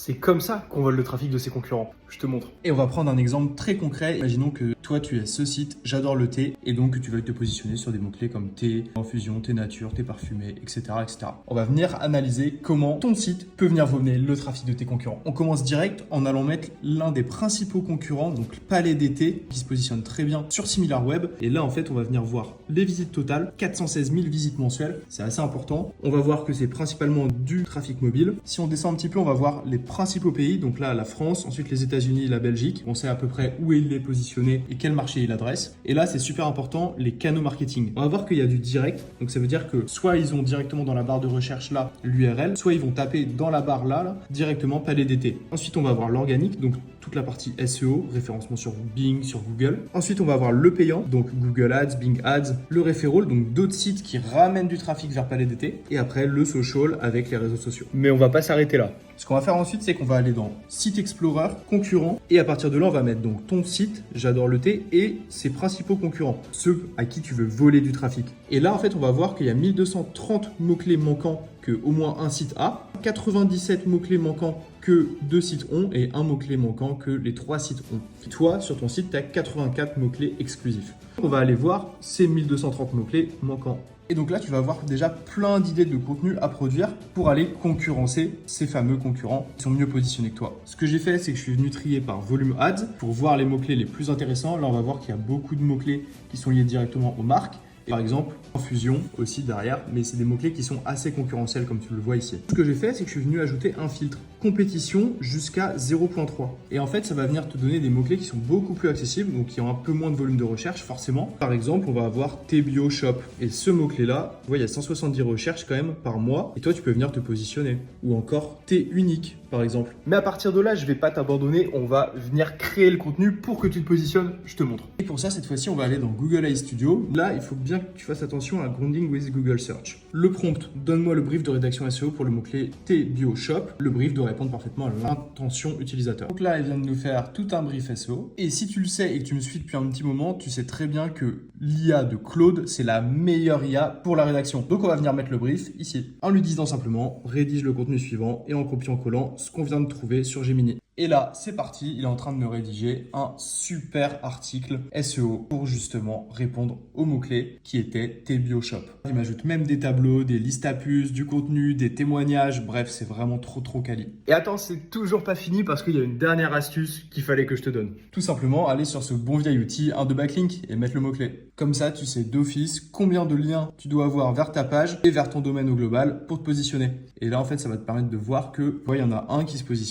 C'est comme ça qu'on vole le trafic de ses concurrents. Je te montre. Et on va prendre un exemple très concret. Imaginons que toi, tu es ce site, j'adore le thé, et donc tu vas te positionner sur des mots-clés comme thé, infusion, thé nature, thé parfumé, etc., etc. On va venir analyser comment ton site peut venir voler le trafic de tes concurrents. On commence direct en allant mettre l'un des principaux concurrents, donc Palais d'été, qui se positionne très bien sur SimilarWeb. Et là, en fait, on va venir voir les visites totales, 416 000 visites mensuelles. C'est assez important. On va voir que c'est principalement du trafic mobile. Si on descend un petit peu, on va voir les principaux pays. Donc là, la France, ensuite les États-Unis, la Belgique. On sait à peu près où il est positionné et quel marché il adresse. Et là, c'est super important, les canaux marketing. On va voir qu'il y a du direct. Donc ça veut dire que soit ils ont directement dans la barre de recherche là l'URL, soit ils vont taper dans la barre là directement Palais d'été. Ensuite, on va avoir l'organique, donc toute la partie SEO, référencement sur Bing, sur Google. Ensuite, on va avoir le payant, donc Google Ads, Bing Ads, le referral, donc d'autres sites qui ramènent du trafic vers Palais d'été. Et après, le social avec les réseaux sociaux. Mais on va pas s'arrêter là. Ce qu'on va faire ensuite, c'est qu'on va aller dans Site Explorer, concurrents, et à partir de là, on va mettre donc ton site, j'adore le thé, et ses principaux concurrents, ceux à qui tu veux voler du trafic. Et là, en fait, on va voir qu'il y a 1230 mots-clés manquants que au moins un site a, 97 mots-clés manquants que 2 sites ont, et un mot-clé manquant que les 3 sites ont. Toi, sur ton site, tu as 84 mots-clés exclusifs. On va aller voir ces 1230 mots-clés manquants. Et donc là, tu vas avoir déjà plein d'idées de contenu à produire pour aller concurrencer ces fameux concurrents qui sont mieux positionnés que toi. Ce que j'ai fait, c'est que je suis venu trier par volume ads pour voir les mots-clés les plus intéressants. Là, on va voir qu'il y a beaucoup de mots-clés qui sont liés directement aux marques. Et par exemple, infusion aussi derrière, mais c'est des mots-clés qui sont assez concurrentiels comme tu le vois ici. Ce que j'ai fait, c'est que je suis venu ajouter un filtre compétition jusqu'à 0.3. Et en fait, ça va venir te donner des mots-clés qui sont beaucoup plus accessibles, donc qui ont un peu moins de volume de recherche forcément. Par exemple, on va avoir TBio Shop. Et ce mot-clé-là, tu vois, il y a 170 recherches quand même par mois. Et toi, tu peux venir te positionner. Ou encore T unique, par exemple. Mais à partir de là, je vais pas t'abandonner. On va venir créer le contenu pour que tu te positionnes. Je te montre. Et pour ça, cette fois-ci, on va aller dans Google AI Studio. Là, il faut bien que tu fasses attention à Grounding with Google Search. Le prompt, donne-moi le brief de rédaction SEO pour le mot-clé TBio Shop. Le brief doit répondre parfaitement à l'intention utilisateur. Donc là, il vient de nous faire tout un brief SEO. Et si tu le sais et que tu me suis depuis un petit moment, tu sais très bien que l'IA de Claude, c'est la meilleure IA pour la rédaction. Donc on va venir mettre le brief ici. En lui disant simplement, rédige le contenu suivant et en copiant-collant ce qu'on vient de trouver sur Gemini. Et là, c'est parti, il est en train de me rédiger un super article SEO pour justement répondre aux mots-clés qui étaient TBio Shop. Il m'ajoute même des tableaux, des listes à puces, du contenu, des témoignages, bref, c'est vraiment trop quali. Et attends, c'est toujours pas fini parce qu'il y a une dernière astuce qu'il fallait que je te donne. Tout simplement, aller sur ce bon vieil outil, un de backlink, et mettre le mot-clé. Comme ça, tu sais d'office combien de liens tu dois avoir vers ta page et vers ton domaine au global pour te positionner. Et là, en fait, ça va te permettre de voir que, il y en a un qui se positionne